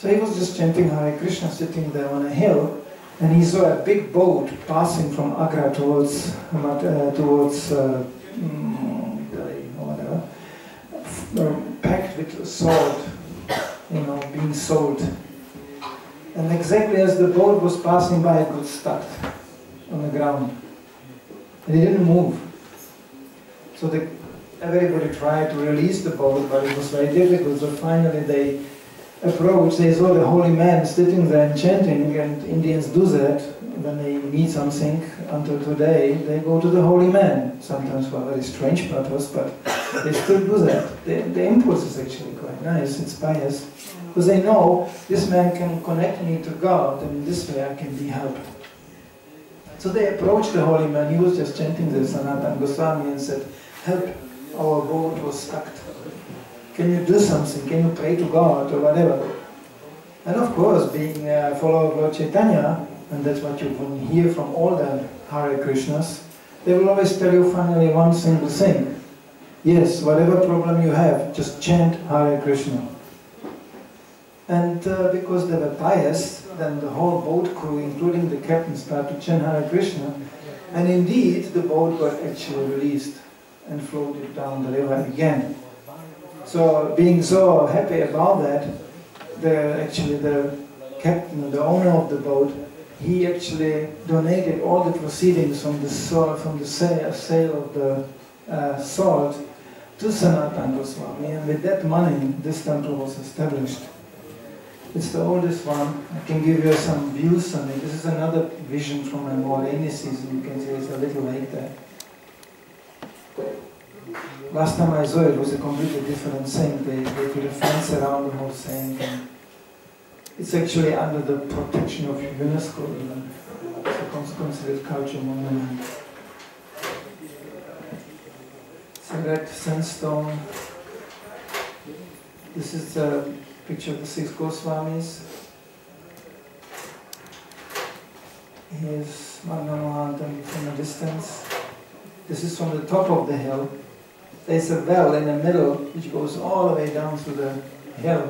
So he was just chanting Hare Krishna sitting there on a hill, and he saw a big boat passing from Agra towards Delhi or whatever, packed with salt, being sold. And exactly as the boat was passing by, it got stuck on the ground. And it didn't move. So everybody tried to release the boat, but it was very difficult. So finally they approached, they saw the holy man sitting there and chanting, and Indians do that when they need something. Until today, they go to the holy man, sometimes for a very strange purpose, but they still do that. The impulse is actually quite nice, it's pious, because they know this man can connect me to God, and in this way I can be helped. So they approached the holy man. He was just chanting the Sanatana Goswami and said, "Help, our boat was stuck. Can you do something? Can you pray to God or whatever?" And of course, being a follower of Lord Chaitanya, and that's what you can hear from all the Hare Krishnas, they will always tell you finally one single thing. Yes, whatever problem you have, just chant Hare Krishna. And because they were pious, then the whole boat crew, including the captain, started to chant Hare Krishna. And indeed, the boat got actually released and floated down the river again. So, being so happy about that, the captain, the owner of the boat, he actually donated all the proceedings from the sale of the salt to Sanatana Goswami, and with that money, this temple was established. It's the oldest one. I can give you some views on it. This is another vision from a more rainy season. You can see it's a little lake there. Last time I saw it, was a completely different thing. They put a fence around the whole thing. And it's actually under the protection of UNESCO. It's a considered cultural monument. It's a red sandstone. This is a picture of the 6 Goswamis. Here's Magnamohantam from a distance. This is from the top of the hill. There's a well in the middle which goes all the way down to the hill,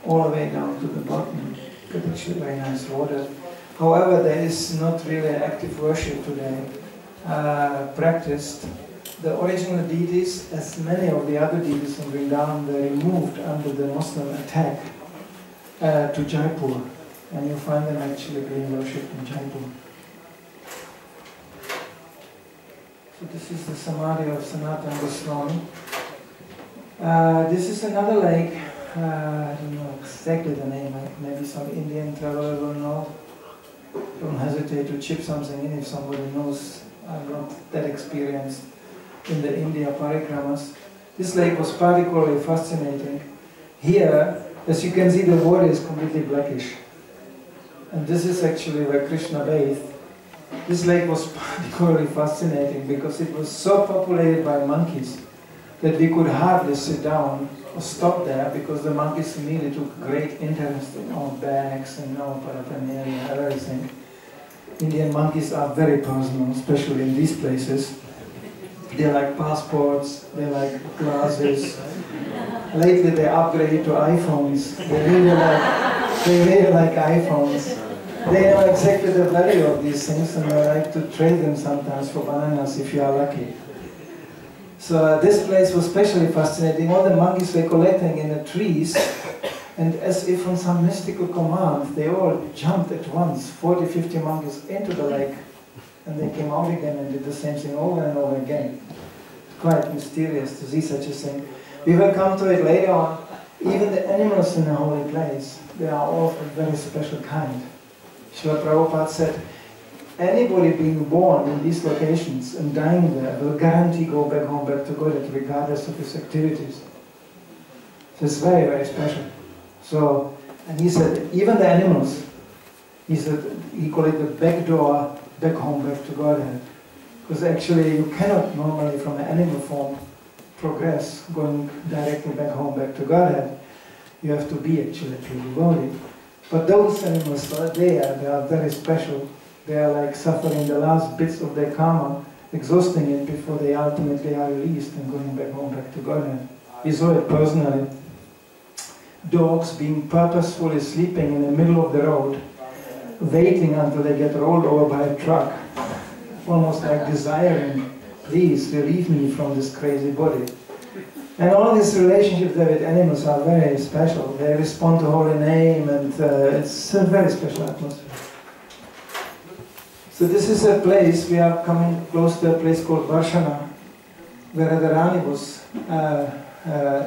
all the way down to the bottom. It's actually very nice water. However, there is not really active worship today practiced. The original deities, as many of the other deities from Vrindavan, were removed under the Muslim attack to Jaipur. And you find them actually being worshipped in Jaipur. So this is the Samadhi of Sanatana Goswami. This is another lake. I don't know exactly the name. Maybe some Indian traveler will know. Don't hesitate to chip something in if somebody knows. I'm not that experienced in the India parikramas. This lake was particularly fascinating. Here, as you can see, the water is completely blackish. And this is actually where Krishna bathed. This lake was particularly fascinating because it was so populated by monkeys that we could hardly sit down or stop there, because the monkeys immediately took great interest in our bags and our paraphernalia and everything. Indian monkeys are very personal, especially in these places. They like passports, they like glasses. Lately they upgraded to iPhones. They really like iPhones. They know exactly the value of these things, and they like to trade them sometimes for bananas if you are lucky. So this place was especially fascinating. All the monkeys were collecting in the trees, and as if on some mystical command, they all jumped at once, 40, 50 monkeys, into the lake, and they came out again and did the same thing over and over again. It's quite mysterious to see such a thing. We will come to it later on. Even the animals in the holy place, they are all of a very special kind. Srila Prabhupada said, anybody being born in these locations and dying there will guarantee go back home, back to God, regardless of his activities. So it's very, very special. So, and he said, even the animals, he said, he called it the back door, back home, back to Godhead. Because actually you cannot normally from an animal form progress going directly back home, back to Godhead. You have to be actually pure devotee. But those animals are there, they are very special. They are like suffering the last bits of their karma, exhausting it before they ultimately are released and going back home, back to Godhead. We saw it personally. dogs being purposefully sleeping in the middle of the road, waiting until they get rolled over by a truck, almost like desiring, please relieve me from this crazy body. And all these relationships there with animals are very special. They respond to holy name, and it's a very special atmosphere. So this is a place, we are coming close to a place called Varshana, where Radharani was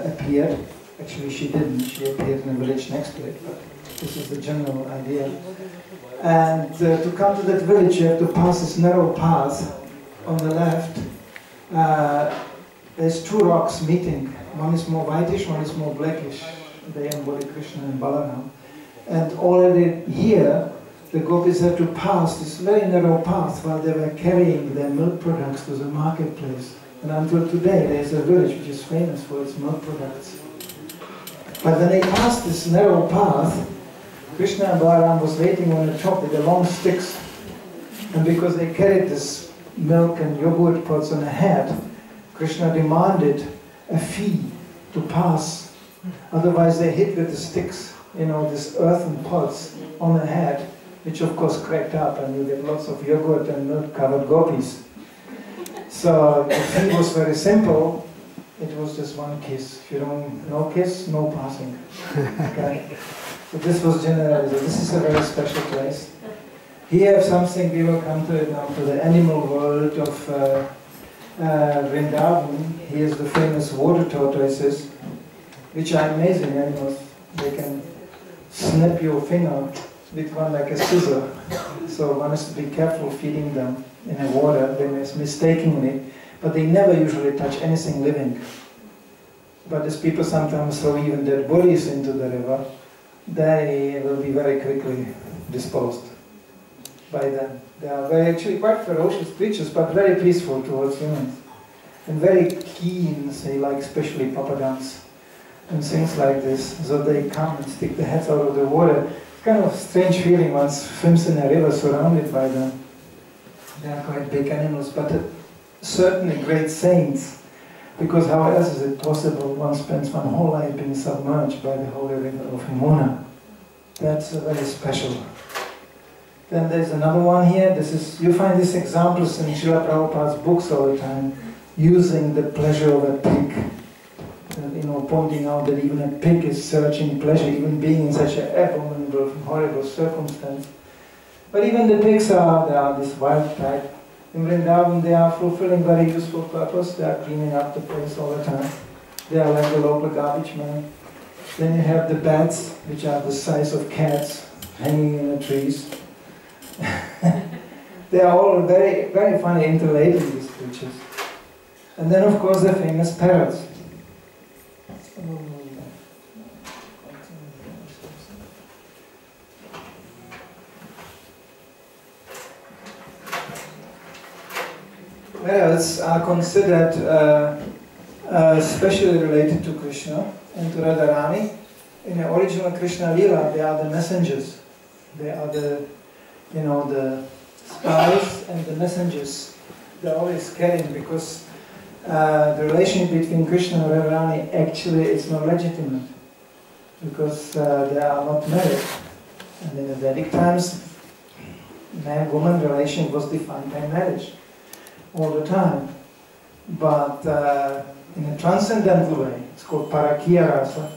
appeared. Actually she didn't, she appeared in a village next to it, but this is the general idea. And to come to that village you have to pass this narrow path. On the left, there's two rocks meeting. One is more whitish, one is more blackish. They embody Krishna and Balaram. And already here, the gopis had to pass this very narrow path while they were carrying their milk products to the marketplace. And until today, there is a village which is famous for its milk products. But when they passed this narrow path, Krishna and Balaram was waiting on the top with the long sticks. And because they carried this milk and yogurt pots on a head, Krishna demanded a fee to pass. Otherwise they hit with the sticks, you know, this earthen pots on the head, which of course cracked up, and you get lots of yogurt and milk-covered gopis. So the fee was very simple. It was just one kiss. If you don't, no kiss, no passing. Okay? So this was generally, this is a very special place. Here something, we will come to it now, to the animal world of Vrindavan. Here's the famous water tortoises, which are amazing animals. They can snap your finger with one like a scissor. So one has to be careful feeding them in the water, they mistakenly, but they never usually touch anything living. But as people sometimes throw even dead bodies into the river, they will be very quickly disposed by them. They are actually quite ferocious creatures, but very peaceful towards humans. And very keen, say, like especially papadums and things like this. So they come and stick their heads out of the water. It's kind of a strange feeling one swims in a river surrounded by them. They are quite big animals, but certainly great saints. Because how else is it possible one spends one whole life being submerged by the holy river of Yamuna? That's very special. Then there's another one here. This is, you find these examples in Srila Prabhupada's books all the time, using the pleasure of a pig. You know, pointing out that even a pig is searching pleasure, even being in such an abominable, horrible circumstance. But even the pigs they are this wild type. In Vrindavan, they are fulfilling very useful purpose. They are cleaning up the place all the time. They are like the local garbage men. Then you have the bats, which are the size of cats, hanging in the trees. They are all very, very funny, interrelated, these creatures. And then, of course, the famous parrots. Parrots are considered specially related to Krishna and to Radharani. In the original Krishna Lila, they are the messengers. They are the, you know, the spies and the messengers. They're always carrying, because the relationship between Krishna and Radharani actually is not legitimate, because they are not married. And in the Vedic times, man-woman relation was defined by marriage all the time. But in a transcendental way, it's called Parakiya Rasa,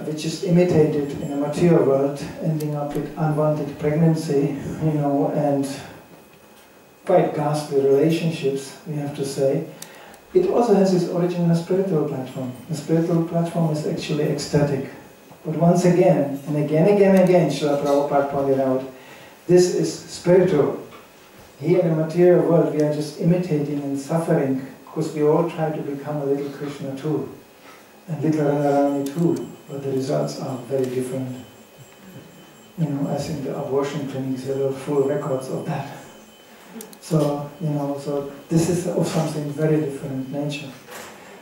which is imitated in the material world, ending up with unwanted pregnancy, you know, and quite ghastly relationships, we have to say. It also has its origin in a spiritual platform. The spiritual platform is actually ecstatic. But once again, and again, Srila Prabhupada pointed out, this is spiritual. Here in the material world, we are just imitating and suffering, because we all try to become a little Krishna too, and little Radharani too, but the results are very different. You know, I think the abortion clinics have full records of that. So, you know, so this is of something very different nature.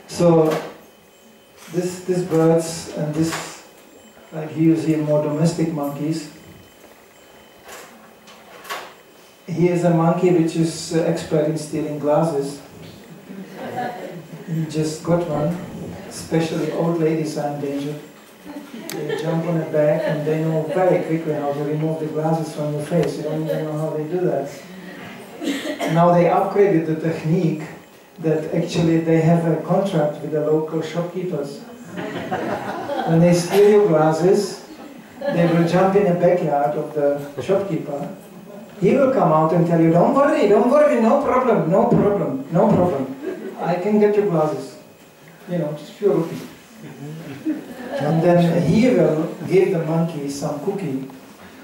So, these birds and this, like here you see more domestic monkeys. Here's a monkey which is expert in stealing glasses. He just got one. Especially old ladies are endangered. They jump on a bag and they know very quickly how to remove the glasses from your face. You don't even know how they do that. Now they upgraded the technique that actually they have a contract with the local shopkeepers. When they steal your glasses, they will jump in the backyard of the shopkeeper. He will come out and tell you, don't worry, no problem, no problem, no problem. I can get your glasses. You know, just few rupees. And then he will give the monkey some cookie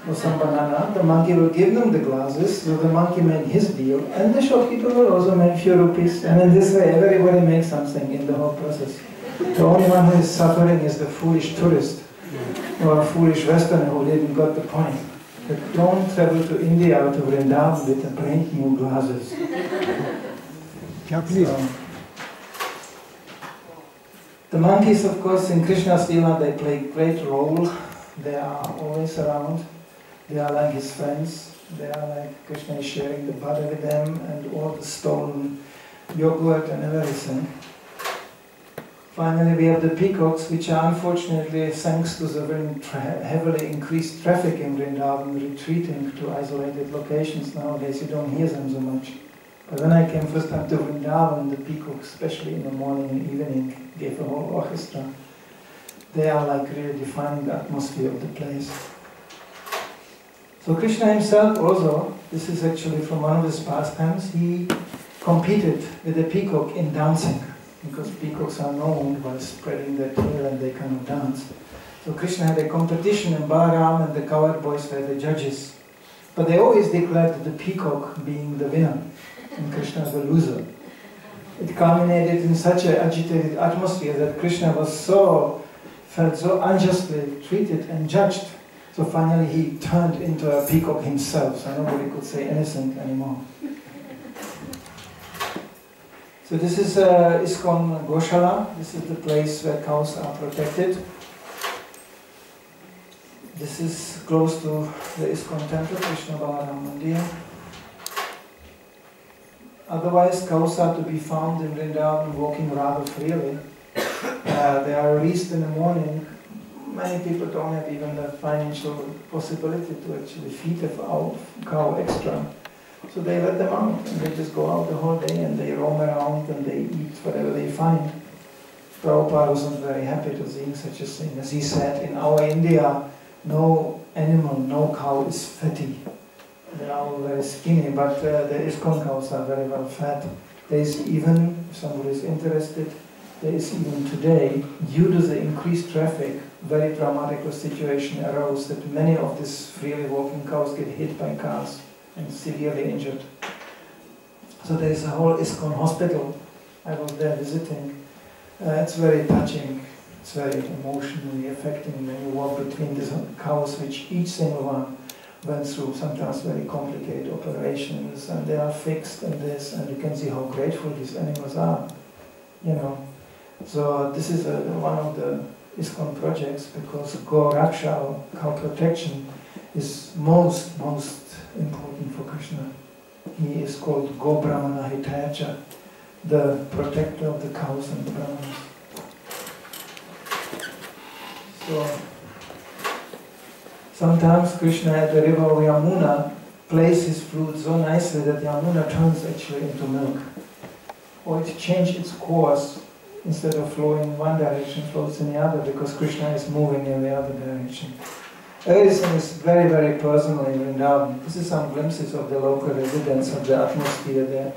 or some banana. The monkey will give them the glasses, so the monkey made his deal, and the shopkeeper will also make few rupees. And in this way, everybody makes something in the whole process. The only one who is suffering is the foolish tourist or a foolish Westerner who didn't got the point. But don't travel to India or to Vrindavan with the brand new glasses. Yeah, please. So, the monkeys, of course, in Krishna's Leela, they play a great role. They are always around. They are like his friends. They are like Krishna is sharing the butter with them and all the stolen yogurt and everything. Finally, we have the peacocks, which are unfortunately, thanks to the very heavily increased traffic in Vrindavan, retreating to isolated locations. Nowadays, you don't hear them so much. But when I came first time to Vrindavan, the peacocks, especially in the morning and evening, gave a whole orchestra. They are like really defining the atmosphere of the place. So Krishna himself also, this is actually from one of his pastimes, he competed with the peacock in dancing, because peacocks are known by spreading their tail and they cannot dance. So Krishna had a competition and Balaram and the cowherd boys were the judges. But they always declared the peacock being the winner and Krishna the loser. It culminated in such an agitated atmosphere that Krishna felt so unjustly treated and judged. So finally he turned into a peacock himself, so nobody could say anything anymore. So this is ISKCON Goshala. This is the place where cows are protected. This is close to the ISKCON temple, Krishna Balaram Mandir. Otherwise, cows are to be found in Vrindavan walking rather freely. They are released in the morning. Many people don't have even the financial possibility to actually feed a cow extra. So they let them out and they just go out the whole day and they roam around and they eat whatever they find. Prabhupada wasn't very happy to seeing such a thing. As he said, in our India, no animal, no cow is fatty. They are all very skinny, but the ISKCON cows are very well fed. There is even, if somebody is interested, there is even today, due to the increased traffic, very dramatic situation arose that many of these freely walking cows get hit by cars and severely injured. So there is a whole ISKCON hospital. I was there visiting. It's very touching. It's very emotionally affecting when you walk between these cows, which each single one went through sometimes very complicated operations, and they are fixed and this, and you can see how grateful these animals are. You know. So this is one of the ISKCON projects, because Go Raksha, or cow protection, is most important for Krishna. He is called Go Brahmana Hitayacha, the protector of the cows and the brahmanas. So sometimes Krishna at the river Yamuna plays his flute so nicely that Yamuna turns actually into milk. Or it changes its course. Instead of flowing in one direction, flows in the other, because Krishna is moving in the other direction. Everything is very, very personal in Vrindavan. This is some glimpses of the local residents, of the atmosphere there.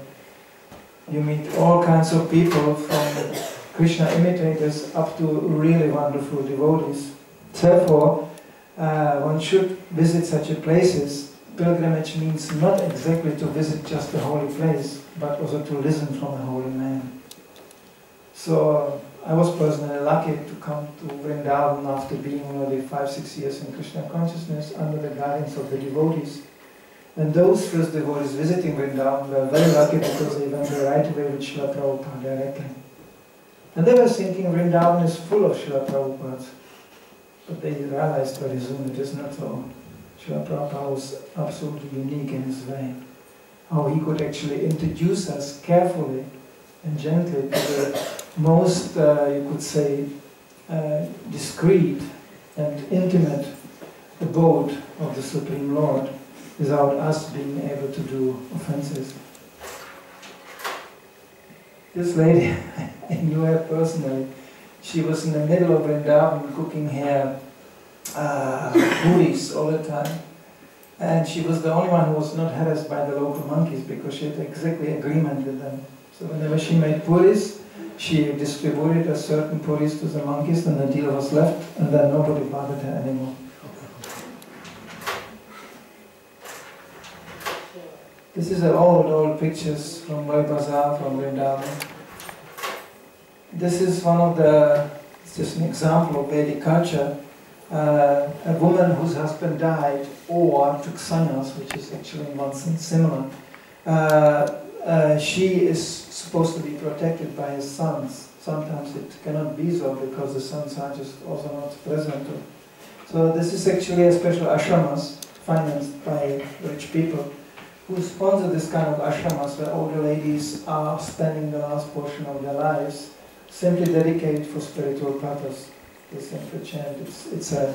You meet all kinds of people, from Krishna imitators up to really wonderful devotees. Therefore, one should visit such a places. Pilgrimage means not exactly to visit just a holy place, but also to listen from a holy man. So I was personally lucky to come to Vrindavan after being already 5-6 years in Krishna consciousness under the guidance of the devotees. And those first devotees visiting Vrindavan were very lucky, because they went the right way with Srila Prabhupada directly. And they were thinking Vrindavan is full of Srila Prabhupads. But they realized very soon it is not so. Srila Prabhupada was absolutely unique in his way. How he could actually introduce us carefully and gently to the most, you could say, discreet and intimate abode of the Supreme Lord without us being able to do offenses. This lady, I knew her personally. She was in the middle of Vrindavan cooking her puris all the time. And she was the only one who was not harassed by the local monkeys because she had exactly agreement with them. So whenever she made puris, she distributed a certain puris to the monkeys and the deal was left, and then nobody bothered her anymore. This is an old pictures from Roy Bazaar, from Vrindavan. This is one of the, it's just an example of Vedic culture. A woman whose husband died or took sannyas, which is actually in one sense similar. She is supposed to be protected by his sons. Sometimes it cannot be so because the sons are just also not present. So this is actually a special ashramas financed by rich people who sponsor this kind of ashramas where older ladies are spending the last portion of their lives simply dedicated for spiritual purpose. They simply chant. It's a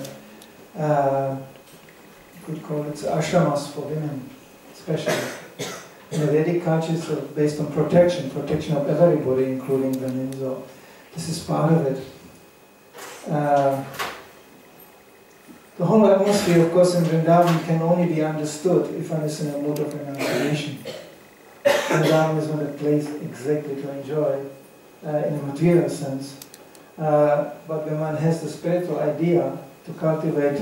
you could call it ashramas for women, especially. In the Vedic culture, it's based on protection of everybody, including women. So this is part of it. The whole atmosphere, of course, in Vrindavan can only be understood if one is in a mood of renunciation. Vrindavan is not a place exactly to enjoy in a material sense. But when one has the spiritual idea to cultivate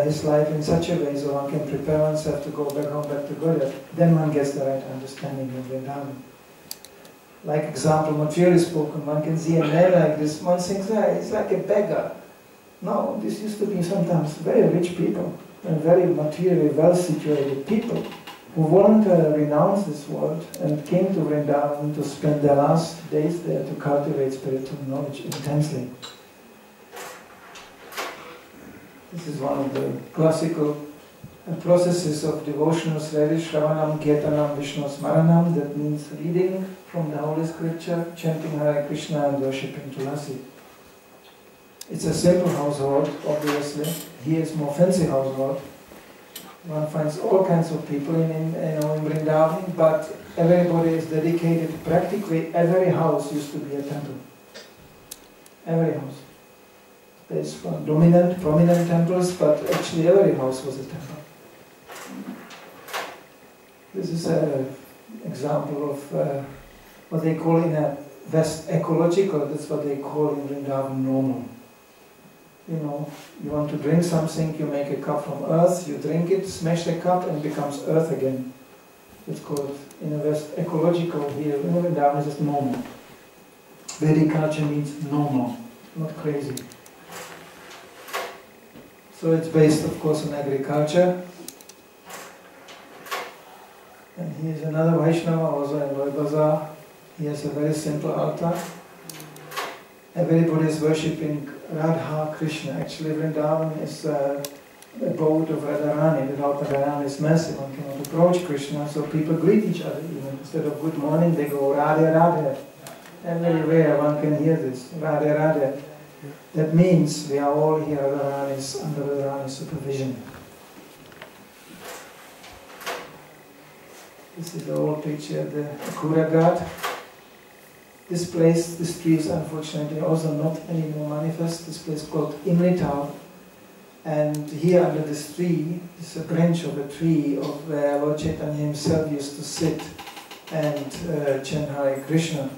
his life in such a way so one can prepare oneself to go back home, back to Godhead, then one gets the right understanding of Vrindavan. Like example, materially spoken, one can see a man like this, one thinks, he's like a beggar. No, this used to be sometimes very rich people and very materially well-situated people who voluntarily renounced this world and came to Vrindavan to spend their last days there to cultivate spiritual knowledge intensely. This is one of the classical processes of devotional study, Shravanam, Kirtanam, Vishnu Smaranam, that means reading from the Holy Scripture, chanting Hare Krishna and worshipping Tulasi. It's a simple household, obviously. Here it's more fancy household. One finds all kinds of people in Vrindavan, but everybody is dedicated. Practically every house used to be a temple. Every house. There's prominent temples, but actually every house was a temple. This is an example of what they call in a West ecological, that's what they call in Vrindavan normal. You know, you want to drink something, you make a cup from earth, you drink it, smash the cup, and it becomes earth again. It's called, in the West, ecological. Here in Vrindavan is just normal. Vedic culture means normal, not crazy. So it's based, of course, on agriculture. And here's another Vaishnava, also in Roy Bazaar. He has a very simple altar. Everybody is worshipping Radha Krishna. Actually, Vrindavan is a abode of Radharani. Without Radharani is massive. One cannot approach Krishna, so people greet each other even. Instead of good morning, they go Radhe Radhe. Everywhere one can hear this, Radhe Radhe. That means we are all here under Radharani's supervision. This is the old picture of the Akura God. This place, this tree is unfortunately also not anymore manifest. This place is called Imrital. And here under this tree, this is a branch of a tree of where Lord Chaitanya himself used to sit and chant Hare Krishna.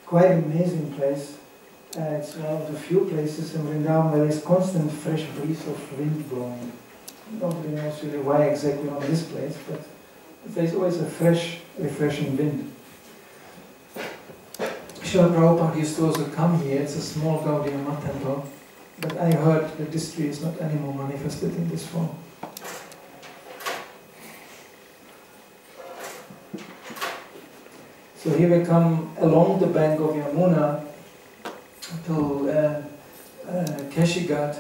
Quite an amazing place. It's one of the few places in Vrindavan where there is constant fresh breeze of wind blowing. Nobody knows really why exactly on this place, but there's always a fresh, refreshing wind. Srila Prabhupada used to also come here. It's a small Gaudiya Math temple, but I heard that this tree is not anymore manifested in this form. So here we come along the bank of Yamuna to Keshigat.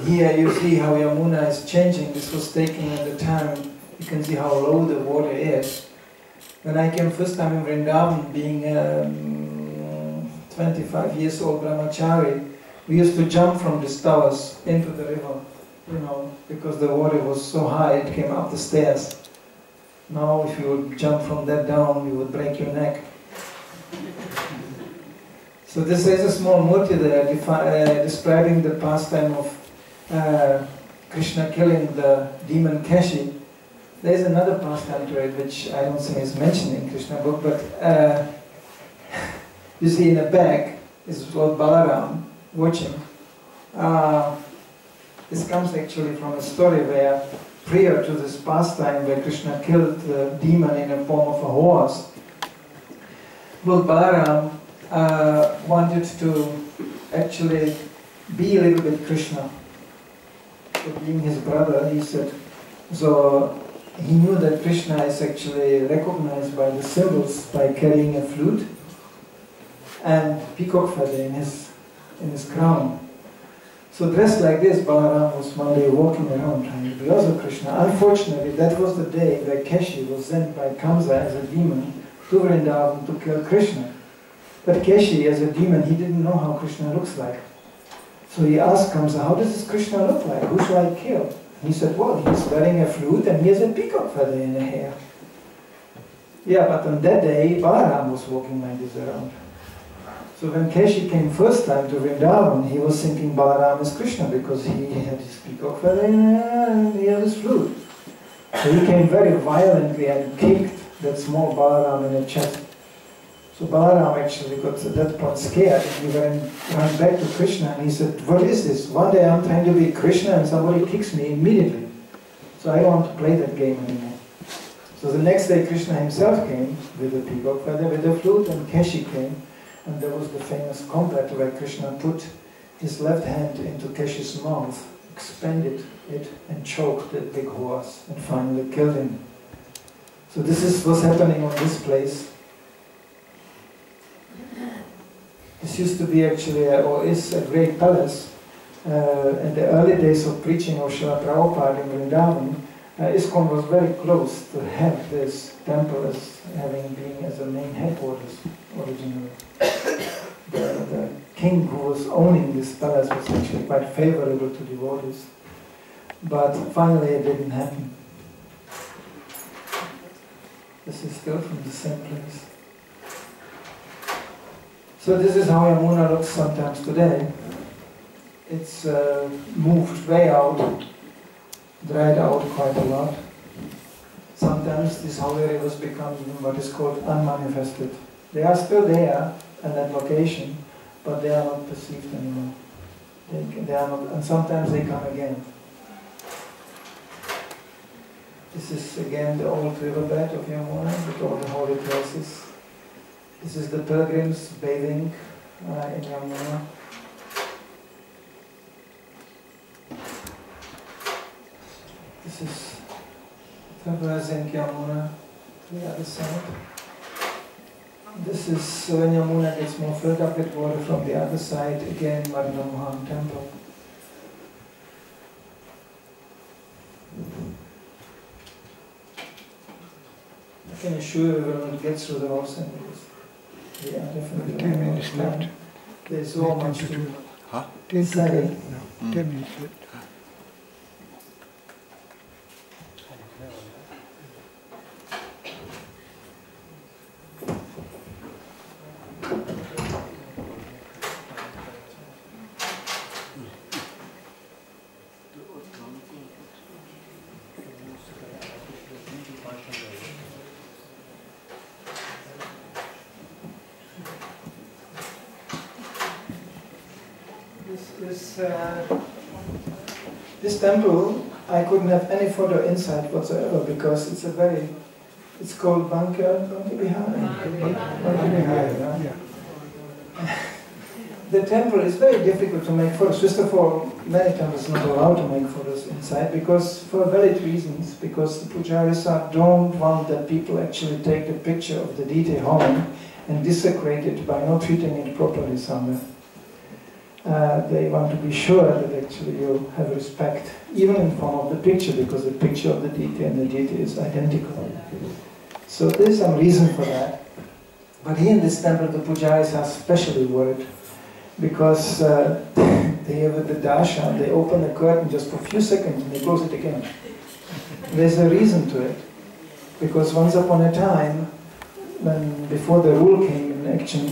Here you see how Yamuna is changing. This was taken at the time. You can see how low the water is. When I came first time in Vrindavan, being 12 25 years old brahmachari, we used to jump from these towers into the river, you know, because the water was so high, it came up the stairs. Now, if you would jump from that down, you would break your neck. So this is a small murti there describing the pastime of Krishna killing the demon Keshi. There is another pastime to it which I don't think is mentioned in Krishna book, but you see in the back is Lord Balaram watching. This comes actually from a story where prior to this pastime where Krishna killed the demon in the form of a horse, Lord Balaram wanted to actually be a little bit Krishna. So being his brother, he said, so he knew that Krishna is actually recognized by the symbols by carrying a flute and peacock feather in his crown. So dressed like this, Balaram was one day walking around trying to be also Krishna. Unfortunately, that was the day where Keshi was sent by Kamsa as a demon to Vrindavan to kill Krishna. But Keshi, as a demon, he didn't know how Krishna looks like. So he asked Kamsa, how does this Krishna look like? Who shall I kill? He said, well, he's wearing a flute and he has a peacock feather in the hair. Yeah, but on that day, Balaram was walking like this around. So when Keshi came first time to Vrindavan, he was thinking Balaram is Krishna because he had his peacock feather and he had his flute. So he came very violently and kicked that small Balaram in the chest. So Balaram actually got at that point scared and he ran back to Krishna and he said, what is this? One day I'm trying to be Krishna and somebody kicks me immediately. So I don't want to play that game anymore. So the next day Krishna himself came with the peacock feather, with the flute, and Keshi came. And there was the famous combat where Krishna put his left hand into Keshi's mouth, expanded it and choked the big horse and finally killed him. So this is what's happening on this place. This used to be actually, or is a great palace. In the early days of preaching of Srila Prabhupada in Vrindavan, ISKCON was very close to have this temple as having been as a main headquarters originally. The king who was owning this palace was actually quite favorable to devotees. But finally it didn't happen. This is still from the same place. So this is how Yamuna looks sometimes today. It's moved way out, dried out quite a lot. Sometimes these holy rivers become what is called unmanifested. They are still there at that location, but they are not perceived anymore. They are not, and sometimes they come again. This is again the old riverbed of Yamuna with all the holy places. This is the pilgrims bathing in Yamuna. This is traversing Yamuna to the other side. This is when Yamuna gets more filled up with water from the other side, again Madanam Mohan temple. I can assure you we will not get through the whole sentence. Yeah, definitely. 10 minutes left. There's so much to do. 10 to say. 10. No, 10 minutes left. This temple, I couldn't have any further insight whatsoever because it's it's called Banka Vihara. Yeah. The temple is very difficult to make photos. First of all, many temples are not allowed to make photos inside because, for valid reasons, because the pujaris don't want that people actually take the picture of the deity home and desecrate it by not treating it properly somewhere. They want to be sure that actually you have respect, even in form of the picture, because the picture of the deity and the deity is identical. So there is some reason for that. But here in this temple, the pujaris are specially worried because they have the darshan, they open the curtain just for a few seconds and they close it again. There's a reason to it, because once upon a time, when before the rule came in action,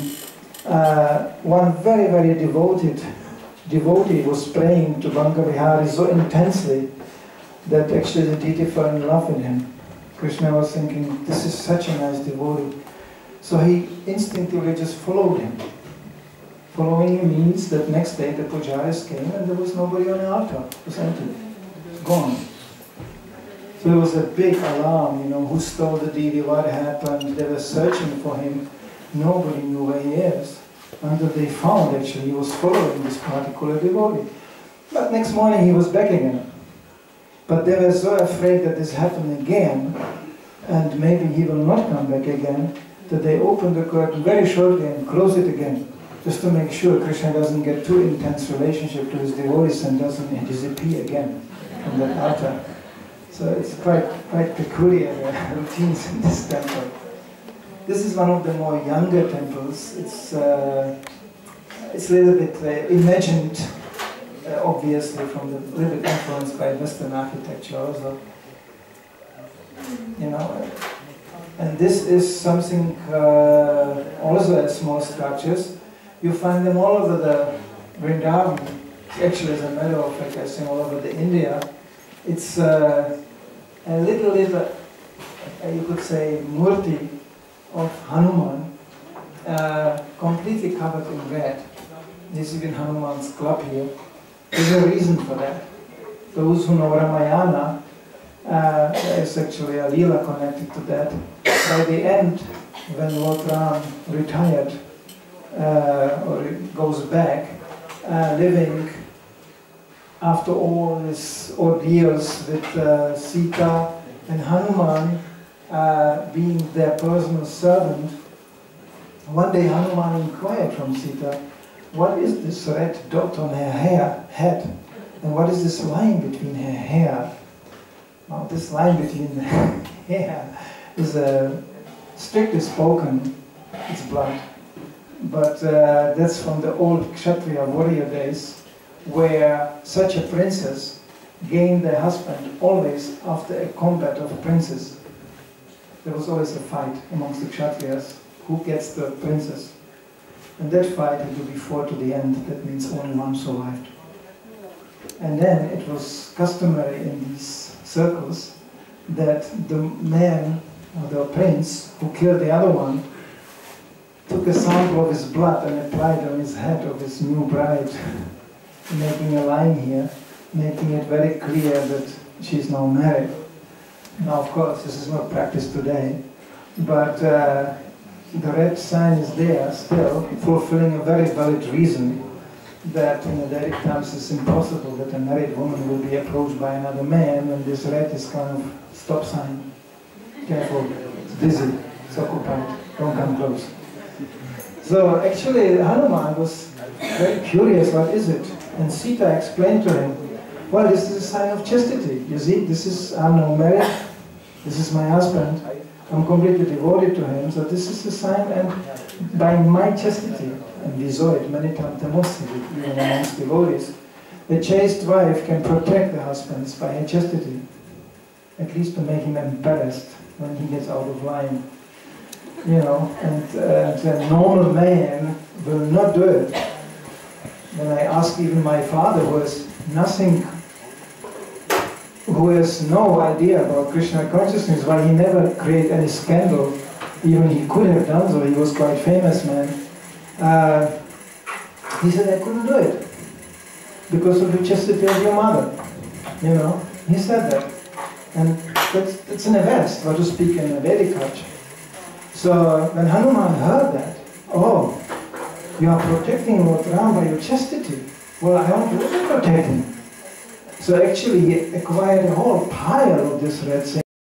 one very, very devotee was praying to Bangavihari so intensely that actually the deity fell in love with him. Krishna was thinking, this is such a nice devotee. So he instinctively just followed him. Following him means that next day the pujaris came and there was nobody on the altar. It was empty. Gone. So there was a big alarm, you know, who stole the deity, what happened, they were searching for him. Nobody knew where he is. Until they found actually he was following this particular devotee. But next morning he was back again. But they were so afraid that this happened again, and maybe he will not come back again, that they opened the curtain very shortly and closed it again, just to make sure Krishna doesn't get too intense relationship to his devotees and doesn't disappear again from that altar. So it's quite peculiar routines in this temple. This is one of the more younger temples. It's a little bit imagined, obviously, from the little bit influenced by Western architecture also. You know, and this is something also as small structures. You find them all over the Vrindavan. Actually, as a matter of fact, I think all over the India. It's a little, you could say, murti of Hanuman, completely covered in red. This is even Hanuman's club here. There's a reason for that. Those who know Ramayana, there is actually a Leela connected to that. By the end, when Lord Ram retired, or goes back, living after all his ordeals with Sita and Hanuman being their personal servant, one day Hanuman inquired from Sita, what is this red dot on her head? And what is this line between her hair? Now this line between the hair is strictly spoken, it's blood. But that's from the old Kshatriya warrior days, where such a princess gained their husband always after a combat of princes. There was always a fight amongst the Kshatriyas, who gets the princess. And that fight had to be fought to the end, that means only one survived. And then it was customary in these circles that the man, or the prince, who killed the other one, took a sample of his blood and applied on his head of his new bride, making a line here, making it very clear that she is now married. Now, of course, this is not practiced today, but the red sign is there still, fulfilling a very valid reason that in the Vedic times it's impossible that a married woman will be approached by another man, and this red is kind of stop sign. Careful, it's busy, it's occupied, don't come close. So actually Hanuman was very curious, what is it? And Sita explained to him, well, this is a sign of chastity. You see, I'm now married, this is my husband, I'm completely devoted to him, so this is a sign, and by my chastity, and we saw it many times demonstrated, even amongst devotees, the chaste wife can protect the husbands by her chastity, at least to make him embarrassed when he gets out of line. You know, and the normal man will not do it. When I ask even my father, who has no idea about Krishna consciousness, why he never created any scandal, even he could have done so, he was quite famous man. He said, I couldn't do it because of the chastity of your mother. You know, he said that. And it's in a West, what to speak in a Vedic culture. So when Hanuman heard that, oh, you are protecting Lord Ram by your chastity. Well, I want to also protect him. So actually he acquired a whole pile of this red, saying,